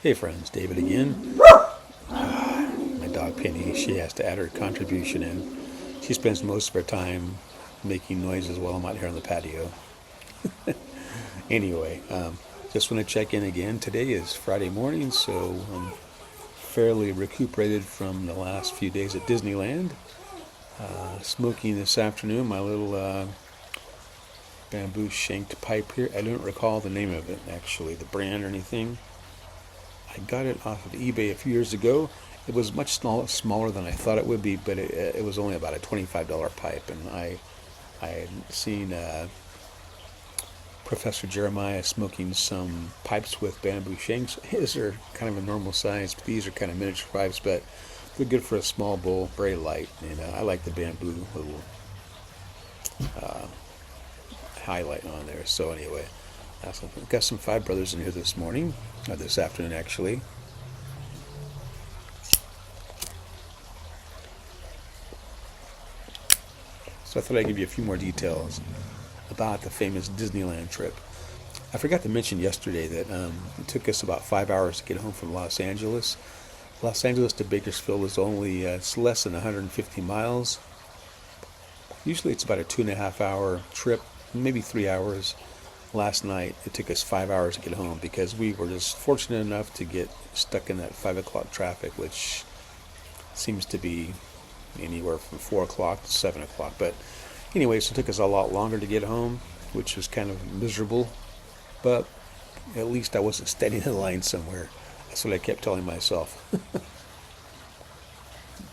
Hey friends, David again. My dog Penny, she has to add her contribution in. She spends most of her time making noises while I'm out here on the patio. Anyway, just want to check in again. Today is Friday morning, so I'm fairly recuperated from the last few days at Disneyland. Smoking this afternoon my little bamboo shanked pipe here. I don't recall the name of it actually, the brand or anything. I got it off of eBay a few years ago. It was much smaller than I thought it would be, but it was only about a $25 pipe. And I had seen Professor Jeremiah smoking some pipes with bamboo shanks. His are kind of a normal size. These are kind of miniature pipes, but they're good for a small bowl, very light. And I like the bamboo little highlight on there. So anyway, I've got some Five Brothers in here this morning, or this afternoon actually. So I thought I'd give you a few more details about the famous Disneyland trip. I forgot to mention yesterday that it took us about 5 hours to get home from Los Angeles. Los Angeles to Bakersfield is only it's less than 150 miles. Usually it's about a 2.5 hour trip, maybe 3 hours. Last night it took us 5 hours to get home because we were just fortunate enough to get stuck in that 5 o'clock traffic, which seems to be anywhere from 4 o'clock to 7 o'clock. But anyway, so it took us a lot longer to get home, which was kind of miserable. But at least I wasn't standing in line somewhere. That's what I kept telling myself.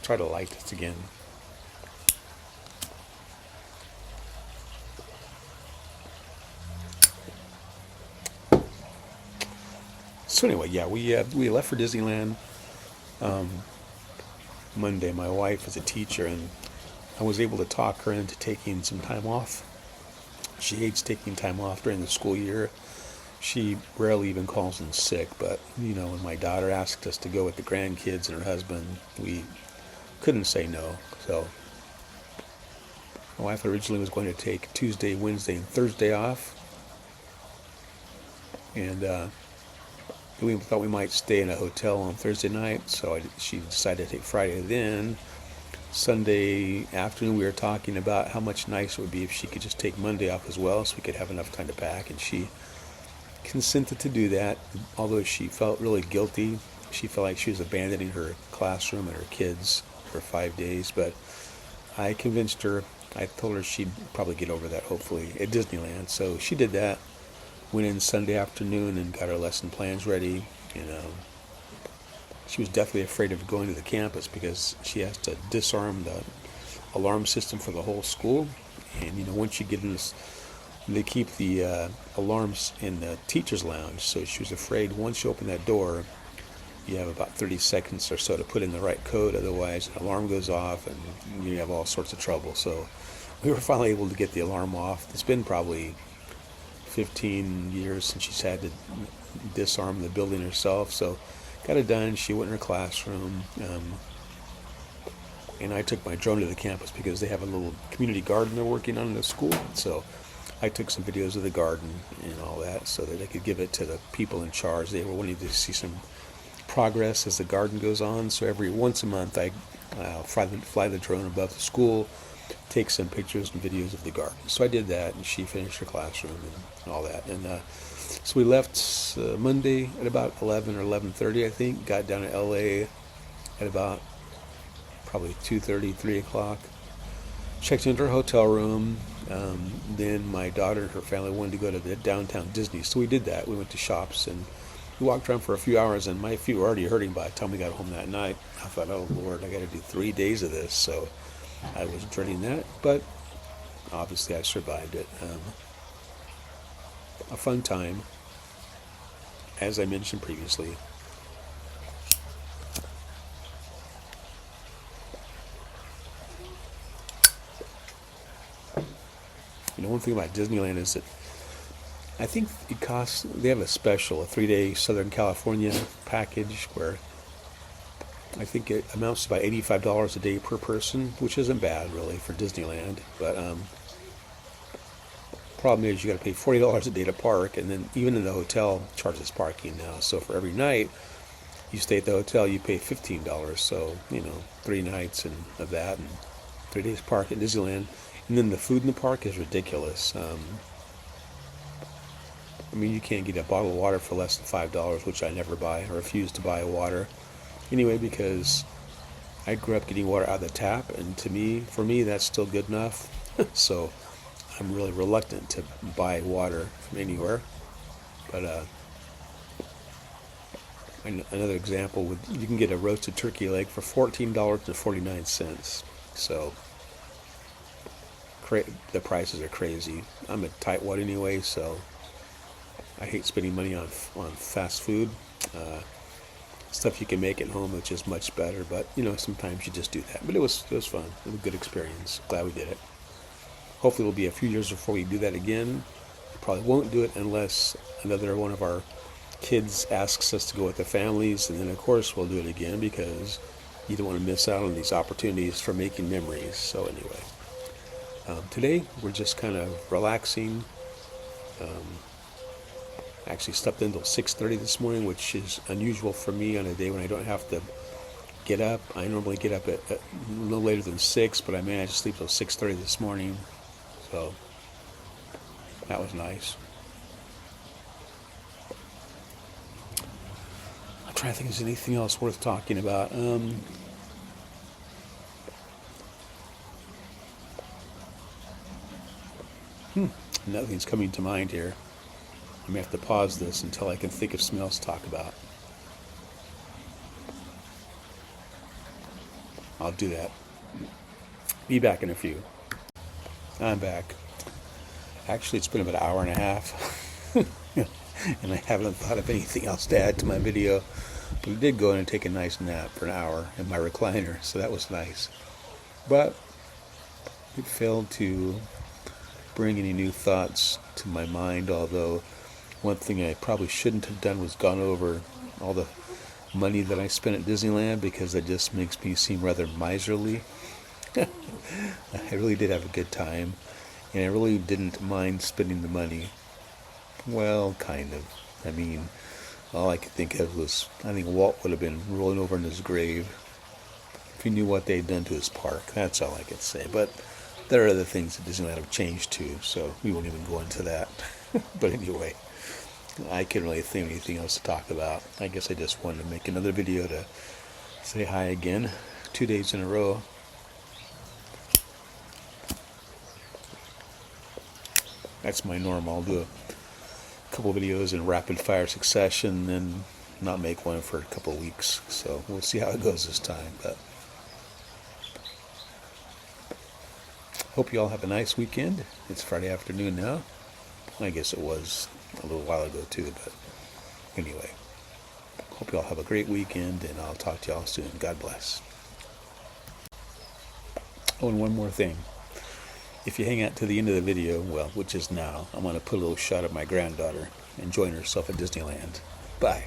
Try to light this again. So anyway, yeah, we left for Disneyland Monday. My wife is a teacher, and I was able to talk her into taking some time off. She hates taking time off during the school year. She rarely even calls in sick, but when my daughter asked us to go with the grandkids and her husband, we couldn't say no. So my wife originally was going to take Tuesday, Wednesday, and Thursday off, and we thought we might stay in a hotel on Thursday night, so she decided to take Friday. Then Sunday afternoon we were talking about how much nicer it would be if she could just take Monday off as well, so we could have enough time to pack, and she consented to do that, although she felt really guilty. She felt like she was abandoning her classroom and her kids for 5 days, but I convinced her. I told her she'd probably get over that, hopefully, at Disneyland. So she did that. Went in Sunday afternoon and got her lesson plans ready. She was definitely afraid of going to the campus because she has to disarm the alarm system for the whole school. And once you get in this, they keep the alarms in the teacher's lounge. So she was afraid once you open that door, you have about 30 seconds or so to put in the right code. Otherwise, an alarm goes off and you have all sorts of trouble. So we were finally able to get the alarm off. It's been probably 15 years since she's had to disarm the building herself, so got it done. She went in her classroom, and I took my drone to the campus because they have a little community garden they're working on in the school. So I took some videos of the garden and all that so that they could give it to the people in charge. They were wanting to see some progress as the garden goes on. So every once a month I fly the drone above the school, take some pictures and videos of the garden. So I did that, and she finished her classroom and all that. And so we left Monday at about 11 or 11:30, I think. Got down to LA at about probably 2:30, 3 o'clock. Checked into her hotel room. Then my daughter and her family wanted to go to the downtown Disney, so we did that. We went to shops and we walked around for a few hours, and my feet were already hurting by the time we got home that night. I thought, oh Lord, I got to do 3 days of this. So I was dreading that, but obviously I survived it. A fun time, as I mentioned previously. One thing about Disneyland is that I think they have a special, a 3-day Southern California package where I think it amounts to about $85 a day per person, which isn't bad really for Disneyland. But problem is you got to pay $40 a day to park, and then even in the hotel charges parking now. So for every night You stay at the hotel, you pay $15. So, 3 nights and of that, and 3 days park at Disneyland. And then the food in the park is ridiculous. You can't get a bottle of water for less than $5, which I never buy. I refuse to buy water. Anyway, because I grew up getting water out of the tap, and for me, that's still good enough. So I'm really reluctant to buy water from anywhere. But another example you can get a roasted turkey leg for $14.49. So the prices are crazy. I'm a tightwad anyway, so I hate spending money on fast food. Stuff you can make at home, which is much better. But sometimes you just do that. But it was fun. It was a good experience. Glad we did it. Hopefully, it'll be a few years before we do that again. We probably won't do it unless another one of our kids asks us to go with their families, and then of course we'll do it again because you don't want to miss out on these opportunities for making memories. So anyway, today we're just kind of relaxing. Actually slept until 6:30 this morning, which is unusual for me on a day when I don't have to get up. I normally get up at a little later than 6, but I managed to sleep till 6:30 this morning, so that was nice. I'm trying to think if there's anything else worth talking about. Nothing's coming to mind here. I'm going to have to pause this until I can think of something else to talk about. I'll do that. Be back in a few. I'm back. Actually, it's been about an hour and a half. And I haven't thought of anything else to add to my video. But we did go in and take a nice nap for an hour in my recliner, so that was nice. But it failed to bring any new thoughts to my mind, although one thing I probably shouldn't have done was gone over all the money that I spent at Disneyland, because that just makes me seem rather miserly. I really did have a good time, and I really didn't mind spending the money. Well, kind of. All I could think of was, I think Walt would have been rolling over in his grave if he knew what they'd done to his park. That's all I could say. But there are other things at Disneyland have changed too, so we won't even go into that. But anyway, I can't really think of anything else to talk about. I guess I just wanted to make another video to say hi again. 2 days in a row. That's my normal. I'll do a couple videos in rapid fire succession, then not make one for a couple of weeks. So we'll see how it goes this time. But hope you all have a nice weekend. It's Friday afternoon now. I guess it was a little while ago too, but anyway, hope you all have a great weekend, and I'll talk to y'all soon. God bless. Oh, and one more thing. If you hang out to the end of the video, well, which is now, I'm going to put a little shot of my granddaughter enjoying herself at Disneyland. Bye.